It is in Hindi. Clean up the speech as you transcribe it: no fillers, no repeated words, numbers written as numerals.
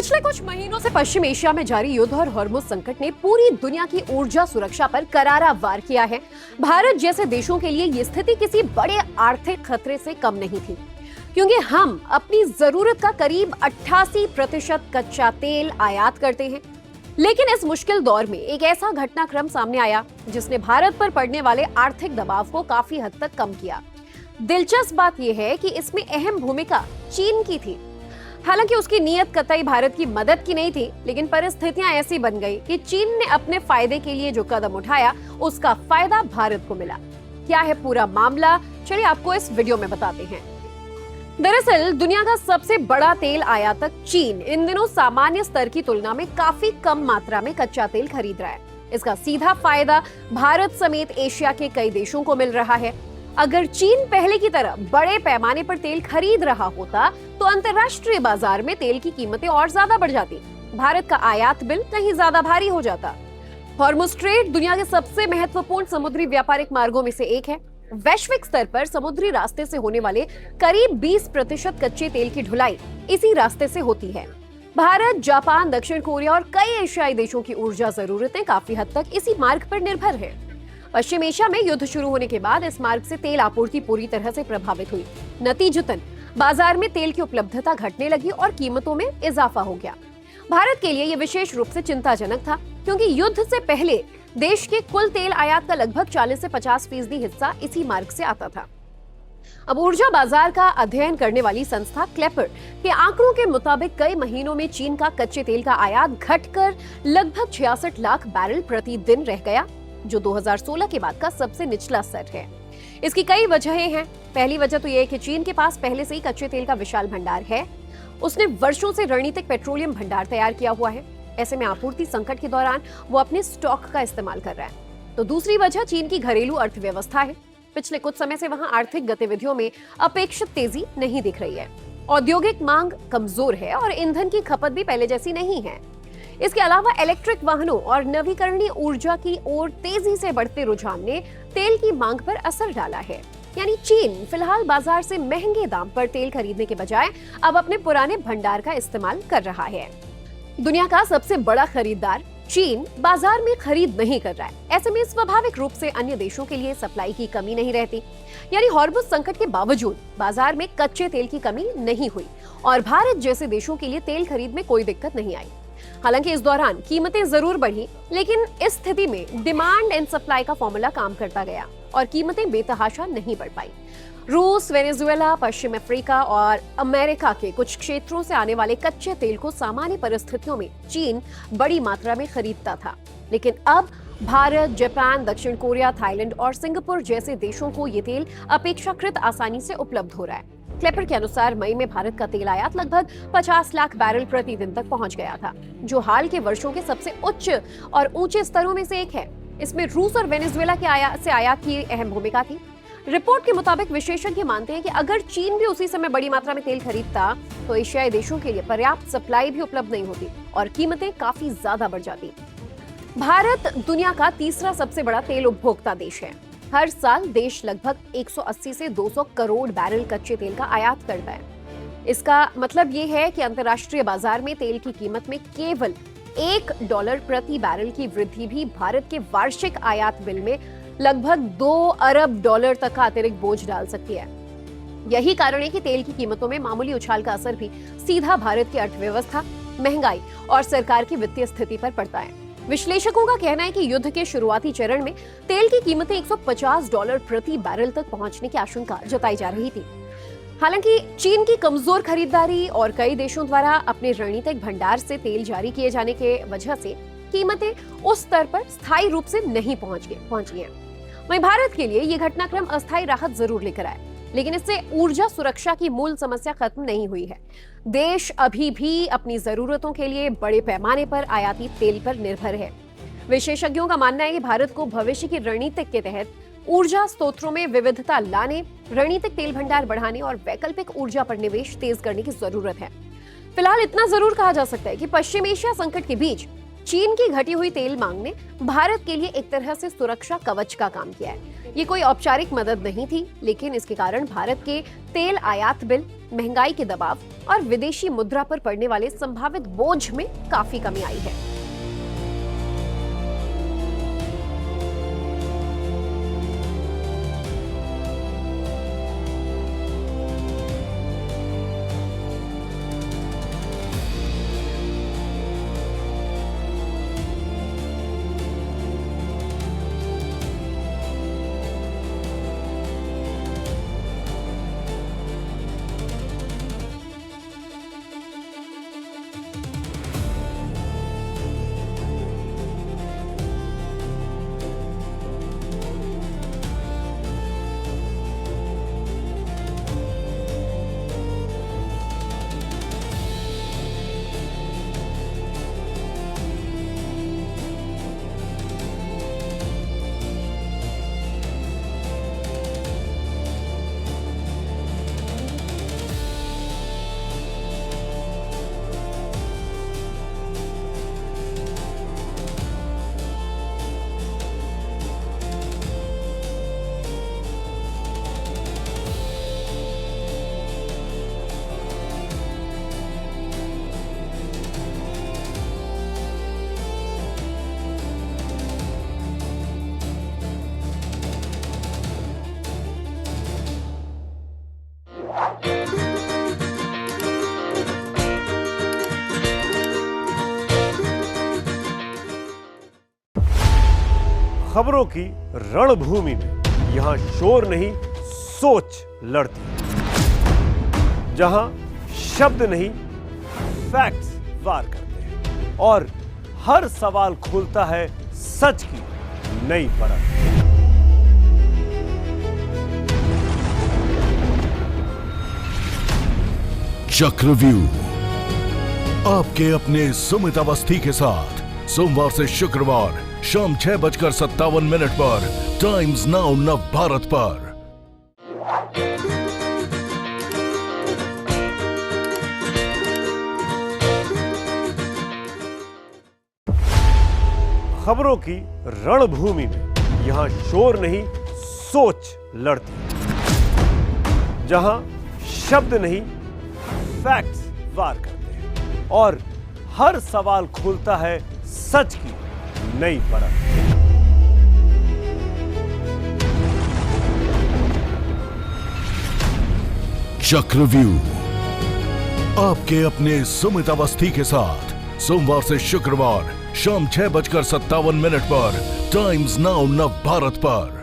पिछले कुछ महीनों से पश्चिम एशिया में जारी युद्ध और हॉर्मुज़ संकट ने पूरी दुनिया की ऊर्जा सुरक्षा पर करारा वार किया है। भारत जैसे देशों के लिए ये स्थिति किसी बड़े आर्थिक खतरे से कम नहीं थी, क्योंकि हम अपनी जरूरत का करीब 88% कच्चा तेल आयात करते हैं। लेकिन इस मुश्किल दौर में एक ऐसा घटनाक्रम सामने आया जिसने भारत पर पड़ने वाले आर्थिक दबाव को काफी हद तक कम किया। दिलचस्प बात यह है कि इसमें अहम भूमिका चीन की थी। हालांकि उसकी नीयत कतई भारत की मदद की नहीं थी, लेकिन परिस्थितियां ऐसी बन गई कि चीन ने अपने फायदे के लिए जो कदम उठाया उसका फायदा भारत को मिला। क्या है पूरा मामला, चलिए आपको इस वीडियो में बताते हैं। दरअसल दुनिया का सबसे बड़ा तेल आयातक चीन इन दिनों सामान्य स्तर की तुलना में काफी कम मात्रा में कच्चा तेल खरीद रहा है। इसका सीधा फायदा भारत समेत एशिया के कई देशों को मिल रहा है। अगर चीन पहले की तरह बड़े पैमाने पर तेल खरीद रहा होता तो अंतर्राष्ट्रीय बाजार में तेल की कीमतें और ज्यादा बढ़ जाती, भारत का आयात बिल कहीं ज्यादा भारी हो जाता। हॉर्मुज़ स्ट्रेट दुनिया के सबसे महत्वपूर्ण समुद्री व्यापारिक मार्गों में से एक है। वैश्विक स्तर पर समुद्री रास्ते से होने वाले करीब 20% कच्चे तेल की ढुलाई इसी रास्ते से होती है। भारत, जापान, दक्षिण कोरिया और कई एशियाई देशों की ऊर्जा जरूरतें काफी हद तक इसी मार्ग पर निर्भर है। पश्चिम एशिया में युद्ध शुरू होने के बाद इस मार्ग से तेल आपूर्ति पूरी तरह से प्रभावित हुई। नतीजतन बाजार में तेल की उपलब्धता घटने लगी और कीमतों में इजाफा हो गया। भारत के लिए यह विशेष रूप से चिंताजनक था, क्योंकि युद्ध से पहले देश के कुल तेल आयात का लगभग 40 से 50% हिस्सा इसी मार्ग से आता था। अब ऊर्जा बाजार का अध्ययन करने वाली संस्था क्लेपर के आंकड़ों के मुताबिक कई महीनों में चीन का कच्चे तेल का आयात घटकर लगभग 66 लाख बैरल प्रतिदिन रह गया, जो 2016 के बाद का सबसे निचला स्तर है। इसकी कई वजहें हैं। पहली वजह तो यह है कि चीन के पास पहले से ही कच्चे तेल का विशाल भंडार है। उसने वर्षों से रणनीतिक पेट्रोलियम भंडार तैयार किया हुआ है। ऐसे में आपूर्ति संकट के दौरान वो अपने स्टॉक का इस्तेमाल कर रहा है। तो दूसरी वजह चीन की घरेलू अर्थव्यवस्था है। पिछले कुछ समय से वहां आर्थिक गतिविधियों में अपेक्षित तेजी नहीं दिख रही है। औद्योगिक मांग कमजोर है और ईंधन की खपत भी पहले जैसी नहीं है। इसके अलावा इलेक्ट्रिक वाहनों और नवीकरणीय ऊर्जा की ओर तेजी से बढ़ते रुझान ने तेल की मांग पर असर डाला है। यानी चीन फिलहाल बाजार से महंगे दाम पर तेल खरीदने के बजाय अब अपने पुराने भंडार का इस्तेमाल कर रहा है। दुनिया का सबसे बड़ा खरीदार चीन बाजार में खरीद नहीं कर रहा है। ऐसे में स्वाभाविक रूप से अन्य देशों के लिए सप्लाई की कमी नहीं रहती। यानी हॉर्मुज़ संकट के बावजूद बाजार में कच्चे तेल की कमी नहीं हुई और भारत जैसे देशों के लिए तेल खरीद में कोई दिक्कत नहीं आई। हालांकि इस दौरान कीमतें जरूर बढ़ी, लेकिन इस स्थिति में डिमांड एंड सप्लाई का फॉर्मूला काम करता गया और कीमतें बेतहाशा नहीं बढ़ पाई। रूस, वेनेजुएला, पश्चिम अफ्रीका और अमेरिका के कुछ क्षेत्रों से आने वाले कच्चे तेल को सामान्य परिस्थितियों में चीन बड़ी मात्रा में खरीदता था, लेकिन अब भारत, जापान, दक्षिण कोरिया, थाईलैंड और सिंगापुर जैसे देशों को ये तेल अपेक्षाकृत आसानी से उपलब्ध हो रहा है। क्लेपर के अनुसार मई में भारत का तेल आयात लगभग 50 लाख बैरल प्रतिदिन तक पहुंच गया था, जो हाल के वर्षों के सबसे उच्च और ऊंचे स्तरों में से एक है। इसमें रूस और वेनेजुएला के आयात की अहम भूमिका थी। रिपोर्ट के मुताबिक विशेषज्ञ मानते हैं कि अगर चीन भी उसी समय बड़ी मात्रा में तेल खरीदता तो एशियाई देशों के लिए पर्याप्त सप्लाई भी उपलब्ध नहीं होती और कीमतें काफी ज्यादा बढ़ जाती। भारत दुनिया का तीसरा सबसे बड़ा तेल उपभोक्ता देश है। हर साल देश लगभग 180 से 200 करोड़ बैरल कच्चे तेल का आयात करता है। इसका मतलब ये है कि अंतर्राष्ट्रीय बाजार में तेल की कीमत में केवल $1 प्रति बैरल की वृद्धि भी भारत के वार्षिक आयात बिल में लगभग $2 अरब तक का अतिरिक्त बोझ डाल सकती है। यही कारण है कि तेल की कीमतों में मामूली उछाल का असर भी सीधा भारत की अर्थव्यवस्था, महंगाई और सरकार की वित्तीय स्थिति पर पड़ता है। विश्लेषकों का कहना है कि युद्ध के शुरुआती चरण में तेल की कीमतें $150 प्रति बैरल तक पहुंचने की आशंका जताई जा रही थी। हालांकि चीन की कमजोर खरीदारी और कई देशों द्वारा अपने रणनीतिक भंडार से तेल जारी किए जाने के वजह से कीमतें उस स्तर पर स्थायी रूप से नहीं पहुंची हैं। वहीं भारत के लिए यह घटनाक्रम अस्थायी राहत जरूर लेकर आए, लेकिन इससे ऊर्जा सुरक्षा की मूल समस्या खत्म नहीं हुई है। देश अभी भी अपनी जरूरतों के लिए बड़े पैमाने पर आयाती तेल पर निर्भर है। विशेषज्ञों का मानना है कि भारत को भविष्य की रणनीति के तहत ऊर्जा स्रोतों में विविधता लाने, रणनीतिक तेल भंडार बढ़ाने और वैकल्पिक ऊर्जा पर निवेश तेज करने की जरूरत है। फिलहाल इतना जरूर कहा जा सकता है कि पश्चिम एशिया संकट के बीच चीन की घटी हुई तेल मांग ने भारत के लिए एक तरह से सुरक्षा कवच का काम किया है। ये कोई औपचारिक मदद नहीं थी, लेकिन इसके कारण भारत के तेल आयात बिल, महंगाई के दबाव और विदेशी मुद्रा पर पड़ने वाले संभावित बोझ में काफी कमी आई है। खबरों की रणभूमि में यहां शोर नहीं सोच लड़ती है, जहां शब्द नहीं फैक्ट्स वार करते हैं और हर सवाल खोलता है सच की नई परत। चक्रव्यूह आपके अपने सुमित अवस्थी के साथ सोमवार से शुक्रवार शाम 6:57 पर टाइम्स नाउ नव भारत पर। खबरों की रणभूमि में यहां शोर नहीं सोच लड़ती है, जहां शब्द नहीं फैक्ट्स वार करते हैं और हर सवाल खोलता है सच की नई परत। चक्रव्यूह आपके अपने सुमित अवस्थी के साथ सोमवार से शुक्रवार शाम 6:57 पर टाइम्स नाउ नव भारत पर।